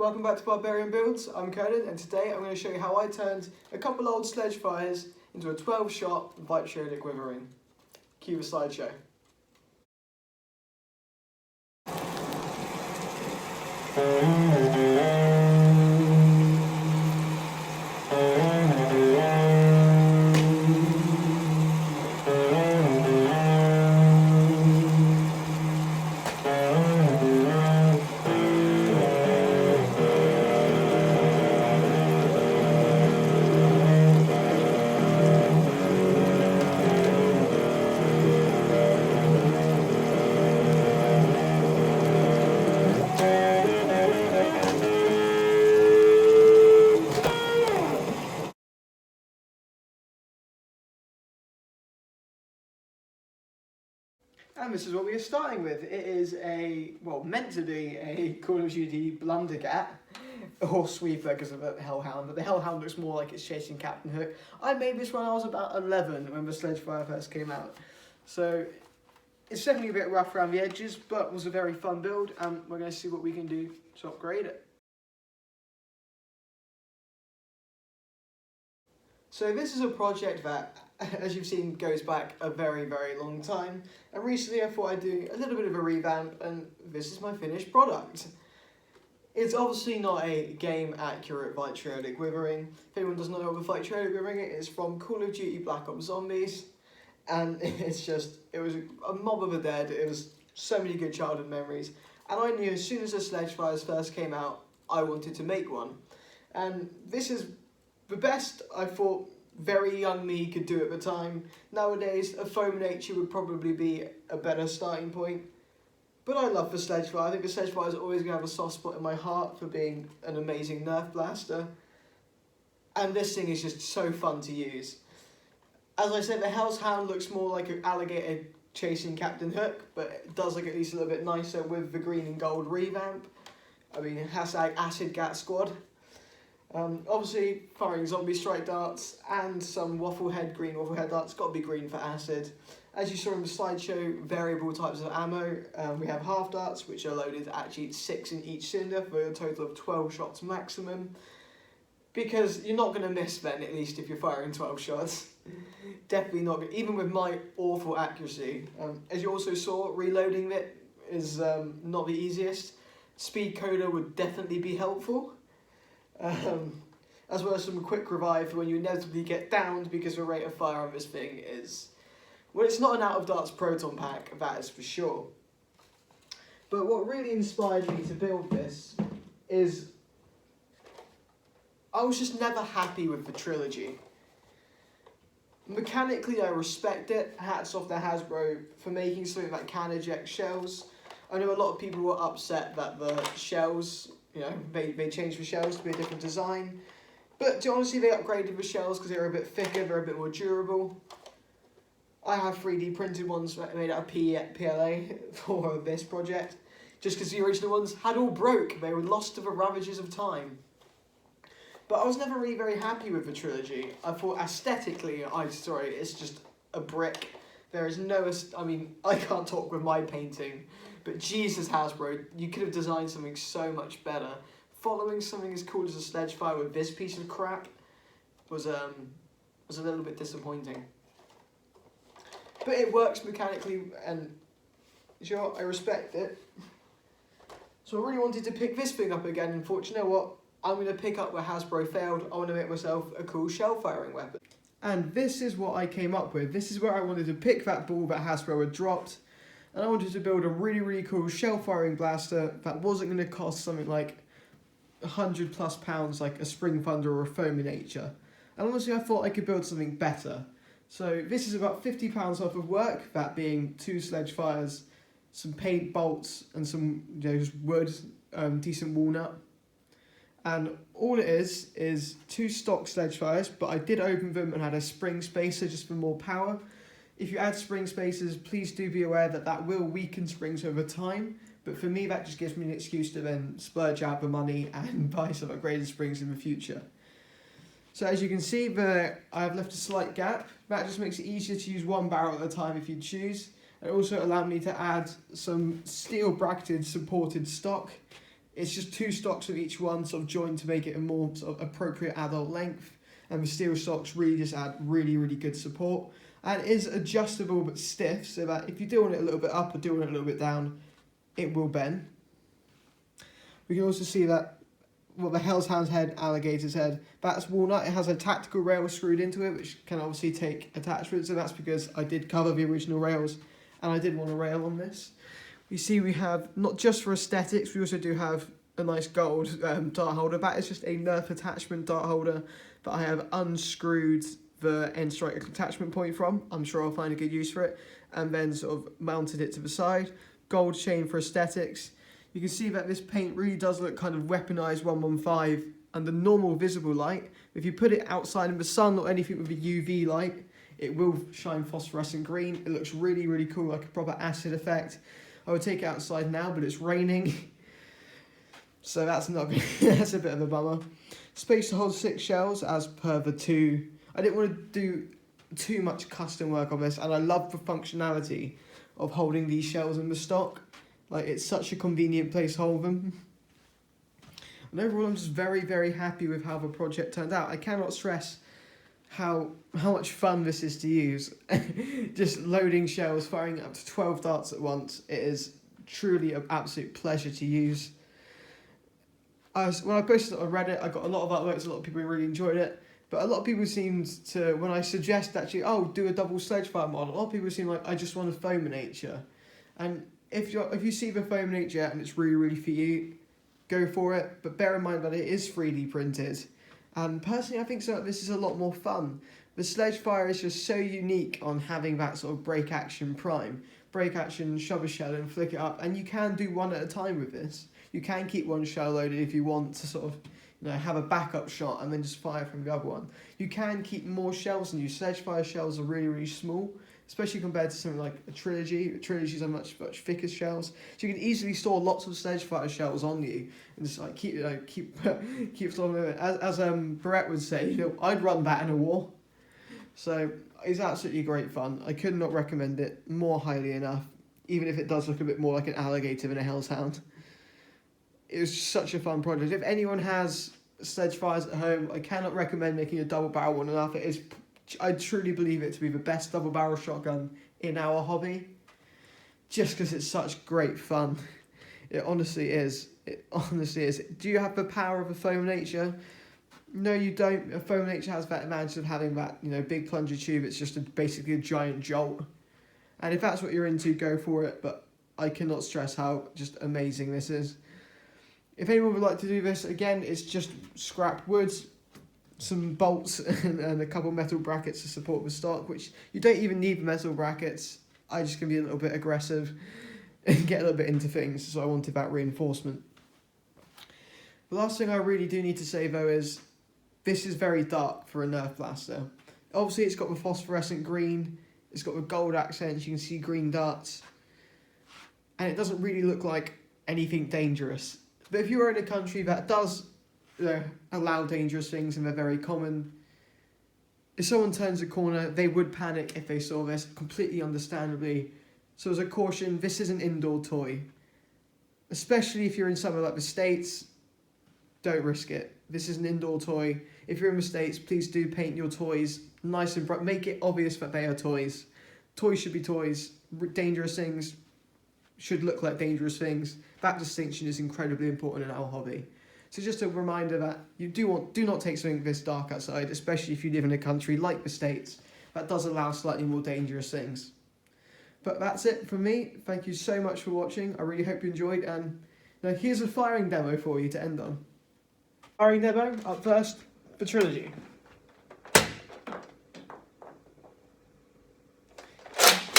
Welcome back to Barbarian Builds. I'm Conan, and today I'm going to show you how I turned a couple old Sledgefires into a 12-shot Vitriolic Withering. Cue the slideshow. And this is what we are starting with. It is meant to be a Call of Duty Blundergat, or sweeper because of the Hellhound, but the Hellhound looks more like it's chasing Captain Hook. I made this when I was about 11 when the Sledgefire first came out. So it's definitely a bit rough around the edges, but was a very fun build, and we're going to see what we can do to upgrade it. So this is a project that, as you've seen, goes back a very, very long time. And recently I thought I'd do a little bit of a revamp, and this is my finished product. It's obviously not a game-accurate Vitriolic Withering. If anyone doesn't know what Vitriolic Withering is, from Call of Duty Black Ops Zombies. And it was a mob of the dead. It was so many good childhood memories. And I knew as soon as the Sledgefires first came out, I wanted to make one. And this is the best I thought very young me could do at the time. Nowadays, a foam nature would probably be a better starting point. But I love the Sledgefire. I think the Sledgefire is always going to have a soft spot in my heart for being an amazing Nerf Blaster. And this thing is just so fun to use. As I said, the Hellhound looks more like an alligator chasing Captain Hook, but it does look at least a little bit nicer with the green and gold revamp. I mean, hashtag Acid Gat Squad. Obviously, firing zombie strike darts and some green wafflehead darts. Got to be green for acid. As you saw in the slideshow, variable types of ammo. We have half darts, which are loaded actually 6 in each cylinder for a total of 12 shots maximum. Because you're not going to miss then, at least if you're firing 12 shots. Definitely not, even with my awful accuracy. As you also saw, reloading it is not the easiest. Speed coder would definitely be helpful. As well as some quick revive for when you inevitably get downed, because the rate of fire on this thing is... Well, it's not an out of darts proton pack, that is for sure. But what really inspired me to build this is I was just never happy with the trilogy. Mechanically, I respect it. Hats off to Hasbro for making something that can eject shells. I know a lot of people were upset that the shells, they changed the shells to be a different design. But honestly, they upgraded the shells because they're a bit thicker, they're a bit more durable. I have 3D printed ones that made out of PLA for this project, just because the original ones had all broke. They were lost to the ravages of time. But I was never really very happy with the trilogy. I thought aesthetically, it's just a brick. There is no, I can't talk with my painting, but Jesus Hasbro, you could have designed something so much better. Following something as cool as a Sledgefire with this piece of crap was a little bit disappointing. But it works mechanically, and sure, I respect it. So I really wanted to pick this thing up again, and thought, you know what? I'm going to pick up where Hasbro failed. I want to make myself a cool shell firing weapon. And this is what I came up with. This is where I wanted to pick that ball that Hasbro had dropped. And I wanted to build a really, really cool shell firing blaster that wasn't going to cost something like £100+ like a Spring Thunder or a Foaminator. And honestly, I thought I could build something better. So this is about £50 worth of work, that being 2 Sledgefires, some paint bolts, and some just wood, decent walnut. And all it is 2 stock Sledgefires, but I did open them and had a spring spacer just for more power. If you add spring spacers, please do be aware that that will weaken springs over time. But for me, that just gives me an excuse to then splurge out the money and buy some upgraded springs in the future. So as you can see, I've left a slight gap. That just makes it easier to use one barrel at a time if you choose. It also allowed me to add some steel bracketed supported stock It's just 2 stocks of each one sort of joined to make it a more sort of appropriate adult length, and the steel stocks really just add really, really good support. And it is adjustable but stiff, so that if you do want it a little bit up or do want it a little bit down, it will bend. We can also see that, well, the Hell's Hound's head, Alligator's head, that's walnut. It has a tactical rail screwed into it, which can obviously take attachments, and that's because I did cover the original rails, and I did want a rail on this. You see we have, not just for aesthetics, we also do have a nice gold dart holder. That is just a Nerf attachment dart holder that I have unscrewed the end strike attachment point from. I'm sure I'll find a good use for it. And then sort of mounted it to the side. Gold chain for aesthetics. You can see that this paint really does look kind of weaponized 115 under normal visible light. If you put it outside in the sun or anything with a UV light, it will shine phosphorescent green. It looks really, really cool, like a proper acid effect. I would take it outside now, but it's raining. So that's not that's a bit of a bummer. Space to hold 6 shells as per the 2. I didn't want to do too much custom work on this, and I love the functionality of holding these shells in the stock. Like, it's such a convenient place to hold them. And overall, I'm just very, very happy with how the project turned out. I cannot stress how much fun this is to use. Just loading shells, firing up to 12 darts at once. It is truly an absolute pleasure to use. When I posted it on Reddit, I got a lot of upvotes, a lot of people really enjoyed it. But a lot of people seemed to, when I suggest actually, oh, do a double Sledgefire mod, a lot of people seem like, I just want a foam nature. And if you see the foam nature and it's really, really for you, go for it. But bear in mind that it is 3D printed. And personally, I think this is a lot more fun. The Sledgefire is just so unique on having that sort of break action prime. Break action, shove a shell and flick it up. And you can do one at a time with this. You can keep one shell loaded if you want to sort of, have a backup shot and then just fire from the other one. You can keep more shells than you. Sledgefire shells are really, really small, especially compared to something like a Trilogy. Trilogies are much thicker shells, so you can easily store lots of Sledgefire shells on you and just like keep storing them. As Brett would say, I'd run that in a war. So it's absolutely great fun. I could not recommend it more highly enough, even if it does look a bit more like an alligator than a Hell's Hound. It was such a fun project. If anyone has Sledgefires at home, I cannot recommend making a double barrel one enough. It is, I truly believe it to be the best double barrel shotgun in our hobby, just because it's such great fun. It honestly is. It honestly is. Do you have the power of a foam nature? No, you don't. A foam nature has that advantage of having that, big plunger tube. It's just basically a giant jolt. And if that's what you're into, go for it. But I cannot stress how just amazing this is. If anyone would like to do this, again, it's just scrap wood, some bolts, and a couple metal brackets to support the stock, which you don't even need the metal brackets. I just can be a little bit aggressive and get a little bit into things, so I wanted that reinforcement. The last thing I really do need to say, though, is this is very dark for a Nerf Blaster. Obviously, it's got the phosphorescent green, it's got the gold accents, you can see green darts, and it doesn't really look like anything dangerous. But if you're in a country that does allow dangerous things and they're very common, if someone turns a corner, they would panic if they saw this, completely understandably. So as a caution, this is an indoor toy. Especially if you're in somewhere like the States, don't risk it. This is an indoor toy. If you're in the States, please do paint your toys nice and bright. Make it obvious that they are toys. Toys should be toys. Dangerous things should look like dangerous things. That distinction is incredibly important in our hobby. So just a reminder that you do not take something this dark outside, especially if you live in a country like the States that does allow slightly more dangerous things. But that's it from me. Thank you so much for watching. I really hope you enjoyed, and now here's a firing demo for you to end on. Firing demo, up first, Vitriolic.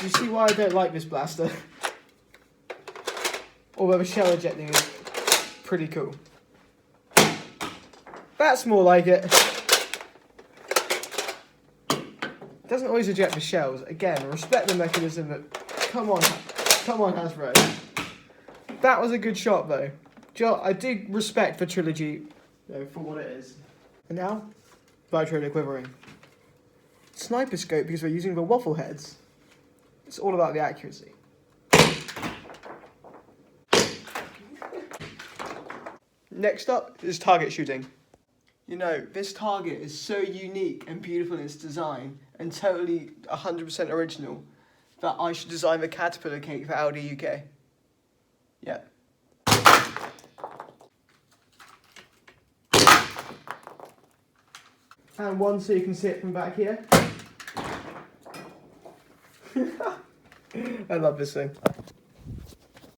You see why I don't like this blaster? Although the shell ejecting is pretty cool. That's more like it. It doesn't always eject the shells. Again, respect the mechanism, but come on Hasbro. That was a good shot though. I do respect Vitriolic for what it is. And now, Vitriolic Withering. Sniper scope because we're using the waffle heads. It's all about the accuracy. Next up is target shooting. You know, this target is so unique and beautiful in its design and totally 100% original that I should design the caterpillar cake for Audi UK. Yeah. And one so you can see it from back here. I love this thing.